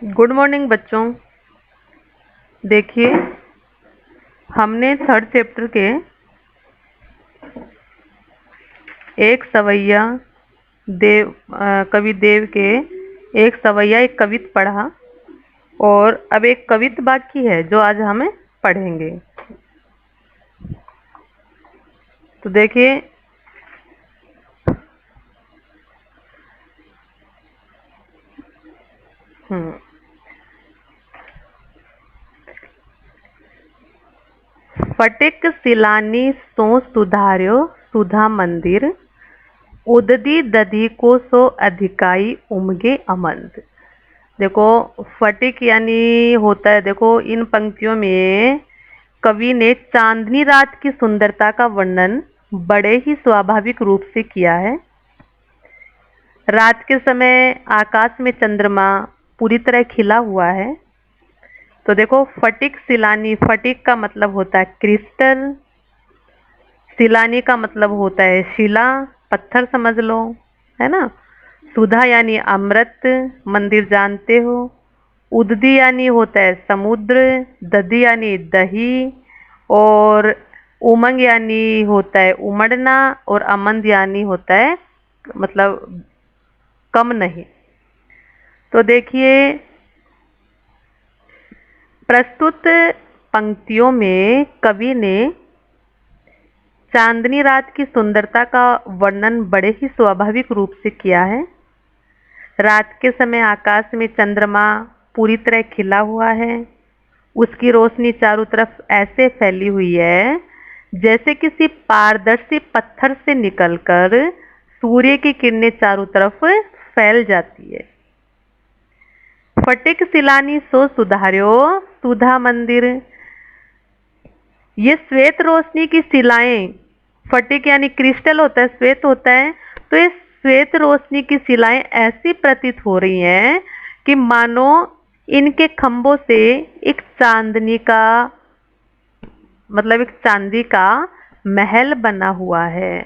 Good morning बच्चों। देखिए, हमने थर्ड चैप्टर के एक सवैया कवि देव के एक सवैया एक कवित पढ़ा और अब एक कवित बाकी है जो आज हमें पढ़ेंगे। तो देखिए, फटिक सिलानी सो सुधार्यो सुधा मंदिर, उददी दधी को सो अधिकाई उमगे अमंद। देखो, फटिक यानी होता है, देखो इन पंक्तियों में कवि ने चांदनी रात की सुंदरता का वर्णन बड़े ही स्वाभाविक रूप से किया है। रात के समय आकाश में चंद्रमा पूरी तरह खिला हुआ है। तो देखो, फटिक सिलानी, फटिक का मतलब होता है क्रिस्टल, सिलानी का मतलब होता है शिला, पत्थर समझ लो, है ना। सुधा यानी अमृत, मंदिर जानते हो। उददी यानी होता है समुद्र, दधी यानी दही, और उमंग यानी होता है उमड़ना, और अमंद यानी होता है मतलब कम नहीं। तो देखिए, प्रस्तुत पंक्तियों में कवि ने चांदनी रात की सुंदरता का वर्णन बड़े ही स्वाभाविक रूप से किया है। रात के समय आकाश में चंद्रमा पूरी तरह खिला हुआ है। उसकी रोशनी चारों तरफ ऐसे फैली हुई है जैसे किसी पारदर्शी पत्थर से निकलकर सूर्य की किरणें चारों तरफ फैल जाती है। फटिक सिलानी सो सुधार्यो सुधा मंदिर। ये श्वेत रोशनी की शिलाएं, फटिक यानी क्रिस्टल होता है, श्वेत होता है, तो ये श्वेत रोशनी की शिलाएं ऐसी प्रतीत हो रही हैं कि मानो इनके खंभों से एक चांदनी का मतलब एक चांदी का महल बना हुआ है।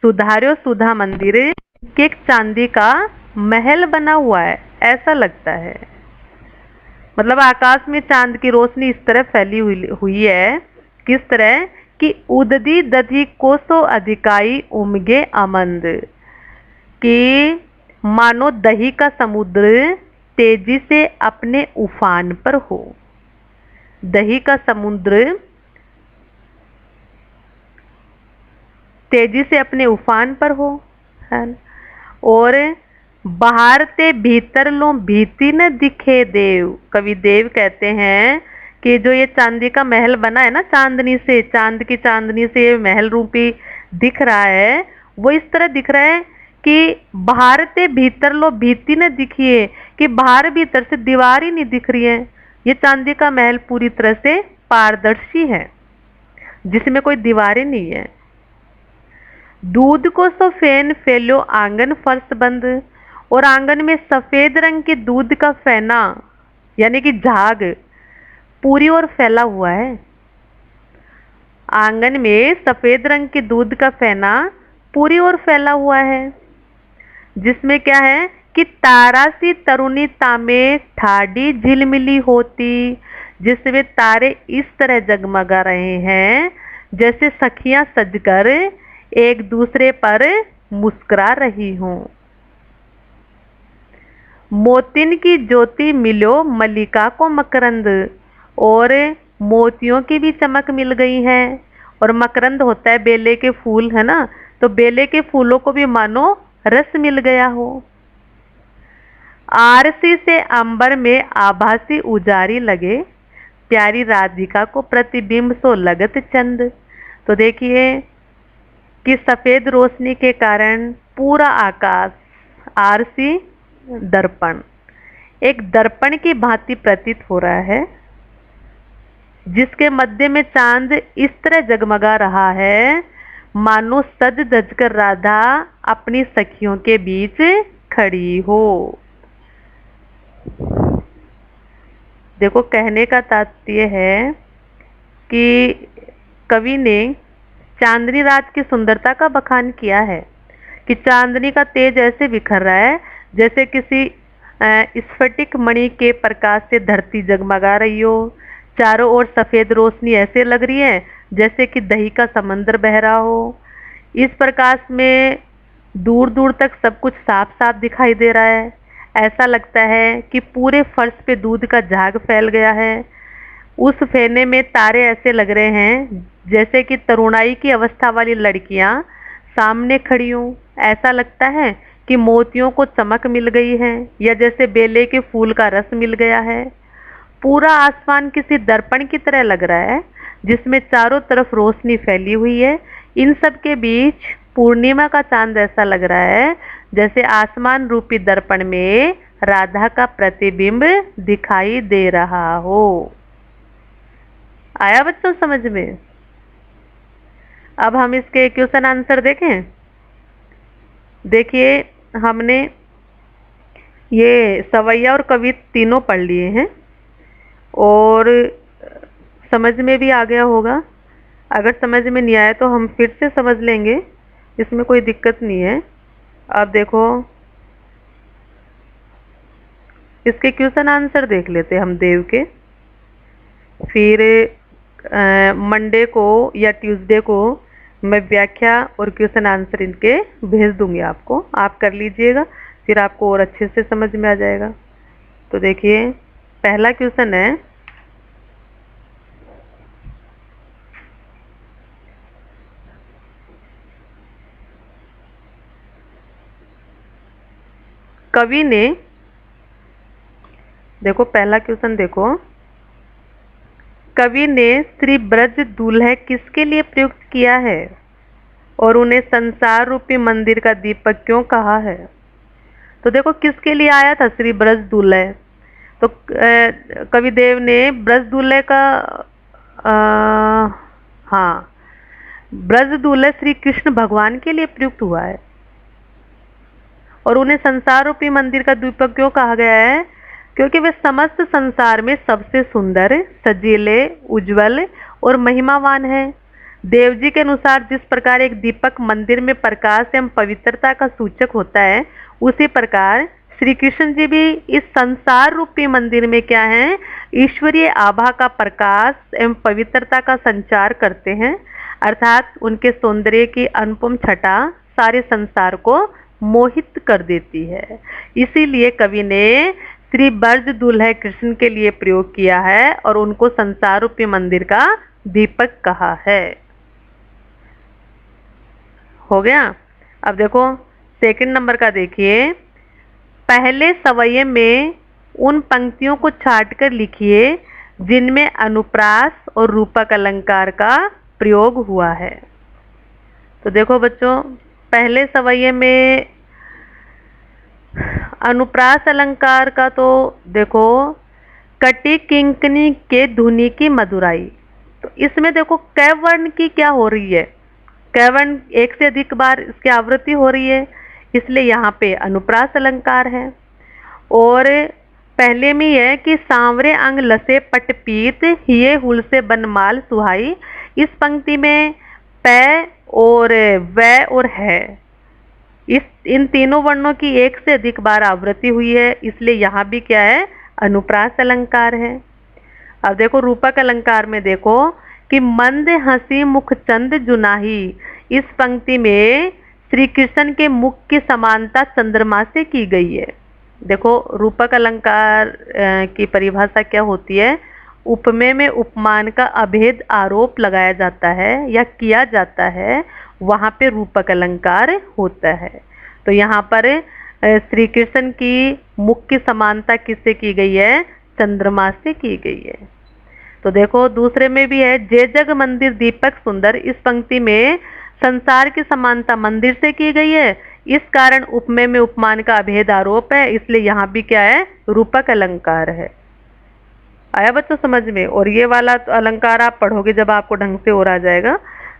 सुधार्यो सुधा मंदिर के एक चांदी का महल बना हुआ है ऐसा लगता है। मतलब आकाश में चांद की रोशनी इस तरह फैली हुई है, किस तरह कि उददी दधी कोसो अधिकाई उमगे अमंद, कि मानो दही का समुद्र तेजी से अपने उफान पर हो। दही का समुद्र तेजी से अपने उफान पर हो, है न? और बाहर ते भीतर लो भीति न दिखे देव। कवि देव कहते हैं कि जो ये चांदी का महल बना है ना, चांदनी से, चांद की चांदनी से ये महल रूपी दिख रहा है, वो इस तरह दिख रहा है कि बाहर ते भीतर लो भीति न दिखिए, कि बाहर भीतर से दीवार ही नहीं दिख रही है। ये चांदी का महल पूरी तरह से पारदर्शी है जिसमें कोई दीवारें नहीं है। दूध को सो फेन फैलो आंगन फर्श बंद। और आंगन में सफेद रंग के दूध का फैना यानी कि झाग पूरी ओर फैला हुआ है। आंगन में सफेद रंग के दूध का फैना पूरी ओर फैला हुआ है, जिसमें क्या है कि तारा सी तरुणी तामे ठाडी झिलमिली होती, जिसमें तारे इस तरह जगमगा रहे हैं जैसे सखियां सजकर एक दूसरे पर मुस्कुरा रही हों। मोतिन की ज्योति मिलो मल्लिका को मकरंद। और मोतियों की भी चमक मिल गई है। और मकरंद होता है बेले के फूल, है ना, तो बेले के फूलों को भी मानो रस मिल गया हो। आरसी से अंबर में आभासी उजारी लगे, प्यारी राधिका को प्रतिबिंब सो लगत चंद। तो देखिए कि सफेद रोशनी के कारण पूरा आकाश आरसी दर्पण, एक दर्पण की भांति प्रतीत हो रहा है, जिसके मध्य में चांद इस तरह जगमगा रहा है मानो सज धज कर राधा अपनी सखियों के बीच खड़ी हो। देखो, कहने का तात्पर्य है कि कवि ने चांदनी रात की सुंदरता का बखान किया है कि चांदनी का तेज ऐसे बिखर रहा है जैसे किसी स्फटिक मणि के प्रकाश से धरती जगमगा रही हो। चारों ओर सफेद रोशनी ऐसे लग रही है जैसे कि दही का समंदर बह रहा हो। इस प्रकाश में दूर दूर तक सब कुछ साफ साफ दिखाई दे रहा है। ऐसा लगता है कि पूरे फर्श पे दूध का झाग फैल गया है। उस फेने में तारे ऐसे लग रहे हैं जैसे कि तरुणाई की अवस्था वाली लड़कियां सामने खड़ी हों। ऐसा लगता है कि मोतियों को चमक मिल गई है या जैसे बेले के फूल का रस मिल गया है। पूरा आसमान किसी दर्पण की तरह लग रहा है जिसमें चारों तरफ रोशनी फैली हुई है। इन सब के बीच पूर्णिमा का चांद ऐसा लग रहा है जैसे आसमान रूपी दर्पण में राधा का प्रतिबिंब दिखाई दे रहा हो। आया बच्चों समझ में? अब हम इसके क्वेश्चन आंसर देखें। देखिए, हमने ये सवैया और कवि तीनों पढ़ लिए हैं और समझ में भी आ गया होगा। अगर समझ में नहीं आया तो हम फिर से समझ लेंगे, इसमें कोई दिक्कत नहीं है। अब देखो, इसके क्वेश्चन आंसर देख लेते हम देव के, फिर मंडे को या ट्यूसडे को मैं व्याख्या और क्वेश्चन आंसर इनके भेज दूंगी आपको, आप कर लीजिएगा, फिर आपको और अच्छे से समझ में आ जाएगा। तो देखिए, पहला क्वेश्चन है, कवि ने, देखो पहला क्वेश्चन देखो, कवि ने श्री ब्रज दूल्हे किसके लिए प्रयुक्त किया है और उन्हें संसार रूपी मंदिर का दीपक क्यों कहा है? तो देखो, किसके लिए आया था श्री ब्रज दूल्हे? तो कवि देव ने ब्रज दूल्हे का हाँ, ब्रज दूल्हे श्री कृष्ण भगवान के लिए प्रयुक्त हुआ है। और उन्हें संसार रूपी मंदिर का दीपक क्यों कहा गया है? क्योंकि वे समस्त संसार में सबसे सुंदर, सजीले, उज्जवल और महिमावान है। देव जी के अनुसार जिस प्रकार एक दीपक मंदिर में प्रकाश एवं पवित्रता का सूचक होता है, उसी प्रकार श्री कृष्ण जी भी इस संसार रूपी मंदिर में क्या है? ईश्वरीय आभा का प्रकाश एवं पवित्रता का संचार करते हैं। अर्थात उनके सौंदर्य की अनुपम छटा सारे संसार को मोहित कर देती है। इसीलिए कवि ने श्री ब्रज दूल्हे कृष्ण के लिए प्रयोग किया है और उनको संसार रूपी मंदिर का दीपक कहा है। हो गया। अब देखो, सेकंड नंबर का देखिए, पहले सवैये में उन पंक्तियों को छांटकर लिखिए जिनमें अनुप्रास और रूपक अलंकार का प्रयोग हुआ है। तो देखो बच्चों, पहले सवैये में अनुप्रास अलंकार का तो देखो, कटी किंकनी के धुनी की मधुराई। तो इसमें देखो कै वर्ण की क्या हो रही है? कै वर्ण एक से अधिक बार इसकी आवृत्ति हो रही है, इसलिए यहाँ पे अनुप्रास अलंकार है। और पहले में है कि सांवरे अंग लसे पटपीत हिये हुल से बनमाल सुहाई। इस पंक्ति में पै और वै और है, इन तीनों वर्णों की एक से अधिक बार आवृत्ति हुई है, इसलिए यहाँ भी क्या है? अनुप्रास अलंकार है। अब देखो, रूपक अलंकार में देखो कि मंद हंसी मुख चंद जुनाही। इस पंक्ति में श्री कृष्ण के मुख की समानता चंद्रमा से की गई है। देखो, रूपक अलंकार की परिभाषा क्या होती है? उपमेय में उपमान का अभेद आरोप लगाया जाता है या किया जाता है, वहाँ पे रूपक अलंकार होता है। तो यहाँ पर श्री कृष्ण की मुख की समानता किससे की गई है? चंद्रमा से की गई है। तो देखो, दूसरे में भी है, जे जग मंदिर दीपक सुंदर। इस पंक्ति में संसार की समानता मंदिर से की गई है, इस कारण उपमेय में उपमान का अभेद आरोप है, इसलिए यहाँ भी क्या है? रूपक अलंकार है। आया बच्चों समझ में? और ये वाला अलंकार आप पढ़ोगे जब आपको ढंग से और आ जाएगा।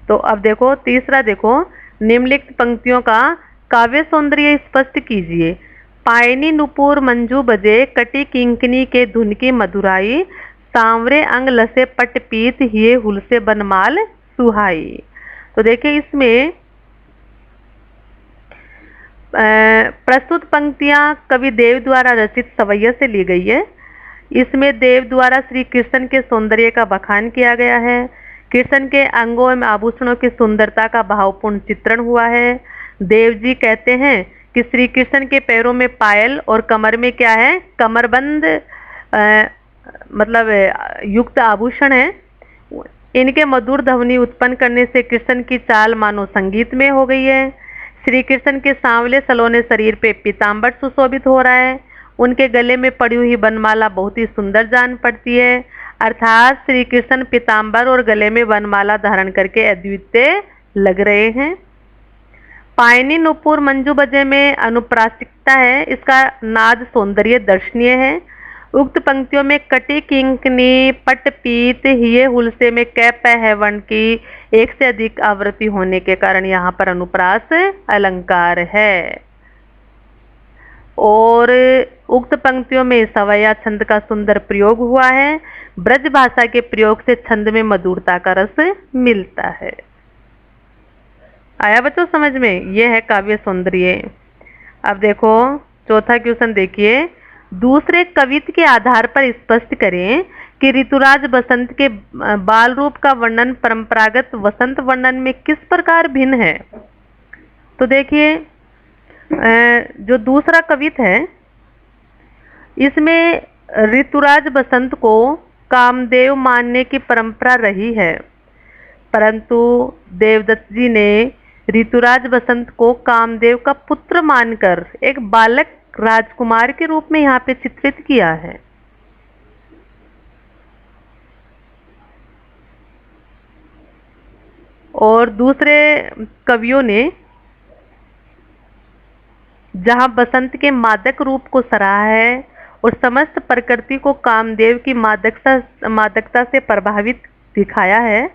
तो अब देखो, तीसरा देखो, निम्नलिखित पंक्तियों का काव्य सौंदर्य स्पष्ट कीजिए। पायनी नुपुर मंजू बजे कटी किंकनी के धुन की मधुराई। सांवरे अंग लसे पट पीत हिये हुल से बनमाल सुहाई। तो देखिए, इसमें प्रस्तुत पंक्तियां कवि देव द्वारा रचित सवैया से ली गई है। इसमें देव द्वारा श्री कृष्ण के सौंदर्य का बखान किया गया है। कृष्ण के अंगों एवं आभूषणों की सुंदरता का भावपूर्ण चित्रण हुआ है। देव जी कहते हैं कि श्री कृष्ण के पैरों में पायल और कमर में क्या है, कमरबंद मतलब युक्त आभूषण है। इनके मधुर ध्वनि उत्पन्न करने से कृष्ण की चाल मानो संगीत में हो गई है। श्री कृष्ण के सांवले सलोने शरीर पे पीताम्बर सुशोभित हो रहा है। उनके गले में पड़ी हुई वनमाला बहुत ही सुंदर जान पड़ती है। अर्थात श्री कृष्ण पीताम्बर और गले में वनमाला धारण करके अद्वितीय लग रहे हैं। पायनी नुपुर मंजू बजे में अनुप्रासिकता है। इसका नाद सौंदर्य दर्शनीय है। उक्त पंक्तियों में कटी किंकनी पट पीत हिये हुलसे में कै पहवन की एक से अधिक आवृत्ति होने के कारण यहाँ पर अनुप्रास अलंकार है। और उक्त पंक्तियों में सवैया छंद का सुंदर प्रयोग हुआ है। ब्रज भाषा के प्रयोग से छंद में मधुरता का रस मिलता है। आया बच्चों समझ में? यह है काव्य सौंदर्य। अब देखो चौथा क्वेश्चन देखिए। दूसरे कवित्व के आधार पर स्पष्ट करें कि ऋतुराज बसंत के बाल रूप का वर्णन परंपरागत वसंत वर्णन में किस प्रकार भिन्न है। तो देखिए जो दूसरा कवित्व है इसमें ऋतुराज बसंत को कामदेव मानने की परंपरा रही है, परंतु देवदत्त जी ने ऋतुराज बसंत को कामदेव का पुत्र मानकर एक बालक राजकुमार के रूप में यहाँ पे चित्रित किया है। और दूसरे कवियों ने जहाँ बसंत के मादक रूप को सराहा है और समस्त प्रकृति को कामदेव की मादकता से प्रभावित दिखाया है,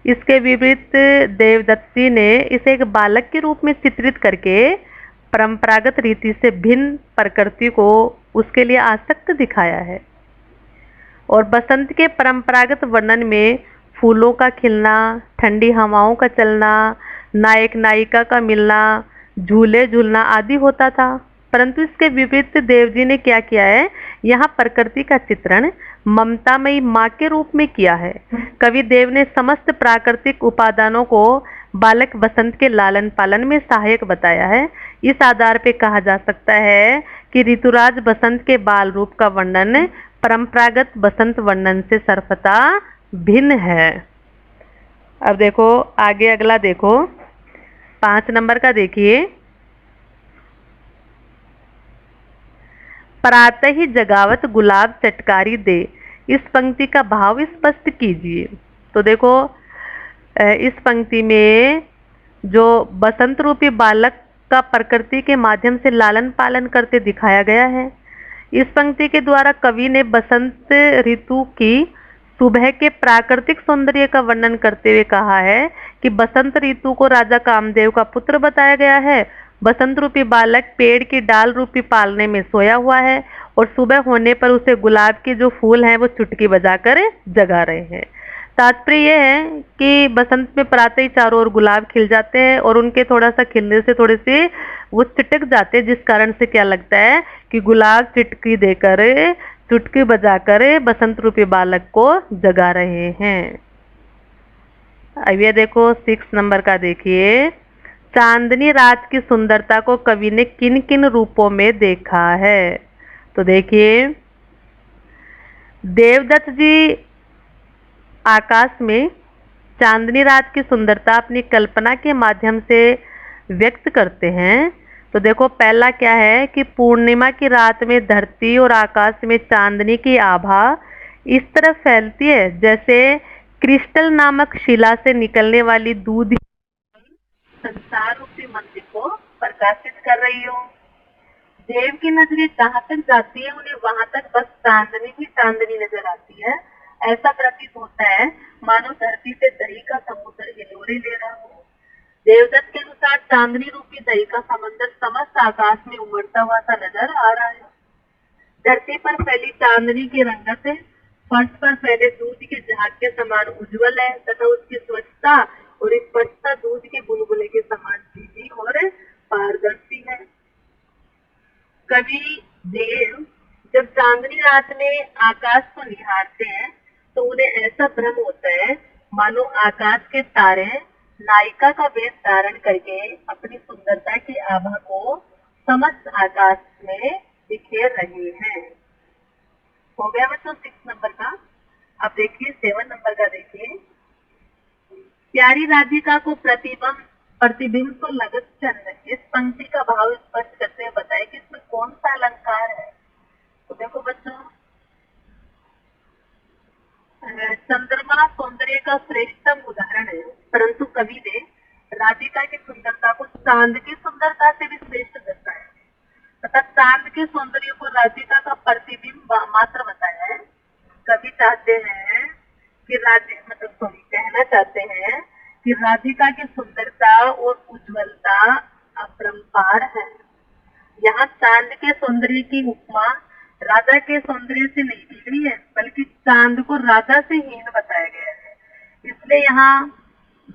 इसके विपरीत देवदत्त जी ने इसे एक बालक के रूप में चित्रित करके परंपरागत रीति से भिन्न प्रकृति को उसके लिए आसक्त दिखाया है। और बसंत के परंपरागत वर्णन में फूलों का खिलना, ठंडी हवाओं का चलना, नायक नायिका का मिलना, झूले झूलना आदि होता था, परंतु इसके विपरीत देव जी ने क्या किया है, यहाँ प्रकृति का चित्रण ममतामयी माँ के रूप में किया है। कवि देव ने समस्त प्राकृतिक उपादानों को बालक बसंत के लालन पालन में सहायक बताया है। इस आधार पे कहा जा सकता है कि ऋतुराज बसंत के बाल रूप का वर्णन परंपरागत बसंत वर्णन से सर्वथा भिन्न है। अब देखो आगे अगला देखो 5 नंबर का देखिए। प्रातः ही जगावत गुलाब चटकारी दे, इस पंक्ति का भाव स्पष्ट कीजिए। तो देखो इस पंक्ति में जो बसंत रूपी बालक का प्रकृति के माध्यम से लालन पालन करते दिखाया गया है। इस पंक्ति के द्वारा कवि ने बसंत ऋतु की सुबह के प्राकृतिक सौंदर्य का वर्णन करते हुए कहा है कि बसंत ऋतु को राजा कामदेव का पुत्र बताया गया है। बसंत रूपी बालक पेड़ की डाल रूपी पालने में सोया हुआ है और सुबह होने पर उसे गुलाब के जो फूल हैं वो चुटकी बजाकर जगा रहे हैं। तात्पर्य यह है कि बसंत में प्रातः ही चारों ओर गुलाब खिल जाते हैं और उनके थोड़ा सा खिलने से थोड़े से वो चिटक जाते हैं, जिस कारण से क्या लगता है कि गुलाब चिटकी देकर चुटकी बजाकर बसंत रूपी बालक को जगा रहे हैं। अब ये देखो 6 नंबर का देखिए। चांदनी रात की सुंदरता को कवि ने किन किन रूपों में देखा है। तो देखिए देवदत्त जी आकाश में चांदनी रात की सुंदरता अपनी कल्पना के माध्यम से व्यक्त करते हैं। तो देखो पहला क्या है कि पूर्णिमा की रात में धरती और आकाश में चांदनी की आभा इस तरह फैलती है जैसे क्रिस्टल नामक शिला से निकलने वाली दूध संसार रूपी मंदिर को प्रकाशित कर रही हो। देव की नजरें जहाँ तक जाती है उन्हें वहां तक बस चांदनी ही चांदनी नजर आती है। ऐसा प्रतीत होता है मानो धरती से दही का समुद्र हिलोरे ले रहा हो। देवदत्त के अनुसार चांदनी रूपी दही का समंदर समस्त आकाश में उमड़ता हुआ सा नजर आ रहा है। धरती पर फैली चांदनी की रंगत फर्श पर फैले दूध के झाग के समान उज्जवल है तथा उसकी स्वच्छता और स्पष्टता दूध के बुलबुले के समान सीधी और पारदर्शी है। कवि देव जब चांदनी रात में आकाश को निहारते हैं तो उन्हें ऐसा भ्रम होता है मानो आकाश के तारे नायिका का वेश धारण करके अपनी सुंदरता की आभा को समस्त आकाश में बिखेर रहे हैं। हो गया बच्चों 6 नंबर का। अब देखिए 7 नंबर का देखिए। प्यारी राधिका को प्रतिबिंब को लगत चंद, इस पंक्ति का भाव स्पष्ट करते हुए बताए कि इसमें कौन सा अलंकार है। तो देखो बच्चों, चंद्रमा सौंदर्य का श्रेष्ठतम उदाहरण है, परंतु कवि ने राधिका की सुंदरता को चांद की सुंदरता से भी श्रेष्ठ दर्शाया तथा चांद के सौंदर्य को राधिका का प्रतिबिंब मात्र बताया है। कवि चाहते हैं कि कहना चाहते हैं कि राधिका की सुंदरता और उज्ज्वलता अपरंपार है। यहाँ चांद के सौंदर्य की उपमा राधा के सौंदर्य से नहीं दी गई है, बल्कि चांद को राधा से हीन बताया गया है। इसलिए यहाँ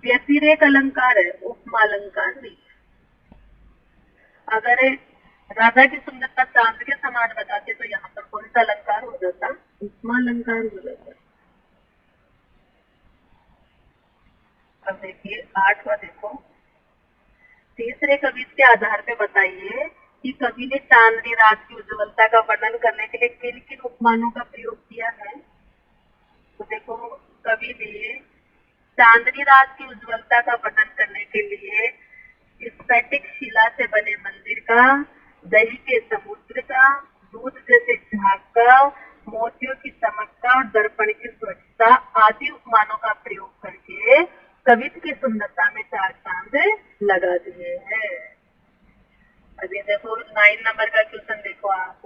व्यतिरेक अलंकार है, उपमा अलंकार नहीं है। अगर राधा की सुंदरता चांद के समान बताते तो यहाँ पर कौन सा अलंकार हो जाता? उपमा अलंकार हो जाता। अब देखिए 8वां देखो। तीसरे कवि के आधार पे बताइए कि कवि ने चांदनी रात की उज्ज्वलता का वर्णन करने के लिए किन किन उपमानों का प्रयोग किया है। तो देखो, कवि ने चांदनी रात की उज्ज्वलता का वर्णन करने के लिए स्फटिक शिला से बने मंदिर का, दही के समुद्र का, दूध जैसे झाग का, मोतियों की चमक का और दर्पण की स्वच्छता आदि उपमानों का प्रयोग करके कवित्व की सुंदरता में 4 चांद लगा दिए हैं। अभी देखो 9 नंबर का क्वेश्चन देखो आप।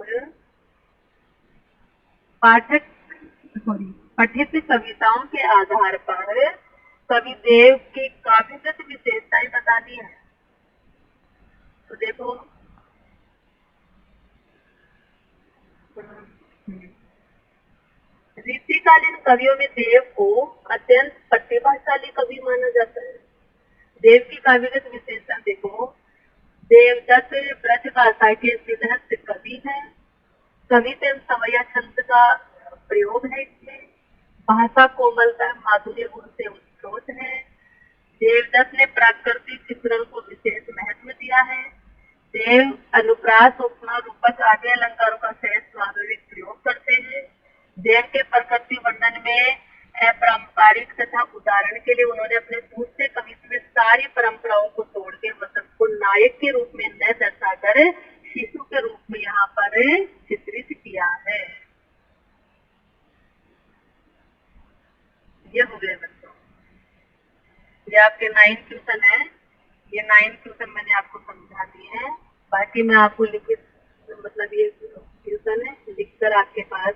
पठित कविताओं के आधार पर कवि देव की काव्यगत विशेषताएं बतानी है। तो देखो, रीतिकालीन कवियों में देव को अत्यंत प्रतिभाशाली कवि माना जाता है। देव की काव्यगत विशेषता देखो, देवदत्त ब्रज भाषा के सिद्धहस्त कवि है। कविता एवं सवैया छंद का प्रयोग है इसमें। भाषा कोमलता माधुर्य गुण से उत्प्रोत है। देवदत्त ने प्राकृतिक चित्रण को विशेष महत्व दिया है। देव अनुप्रास उपमा रूपक आदि अलंकारों का सहज स्वाभाविक प्रयोग करते हैं। देव के प्रकृति वर्णन में अपारंपरिक तथा उदाहरण के लिए उन्होंने अपने दूसरे कवित्व में सारी परंपराओं को तोड़ के वसंत को नायक के रूप में न दर्शाकर शिशु के रूप में यहाँ पर चित्रित किया है। ये हो गए बच्चों, ये आपके 9 क्वेश्चन है। ये 9 क्वेश्चन मैंने आपको समझा दिए हैं। बाकी मैं आपको लिखित ये क्वेश्चन है लिखकर आपके पास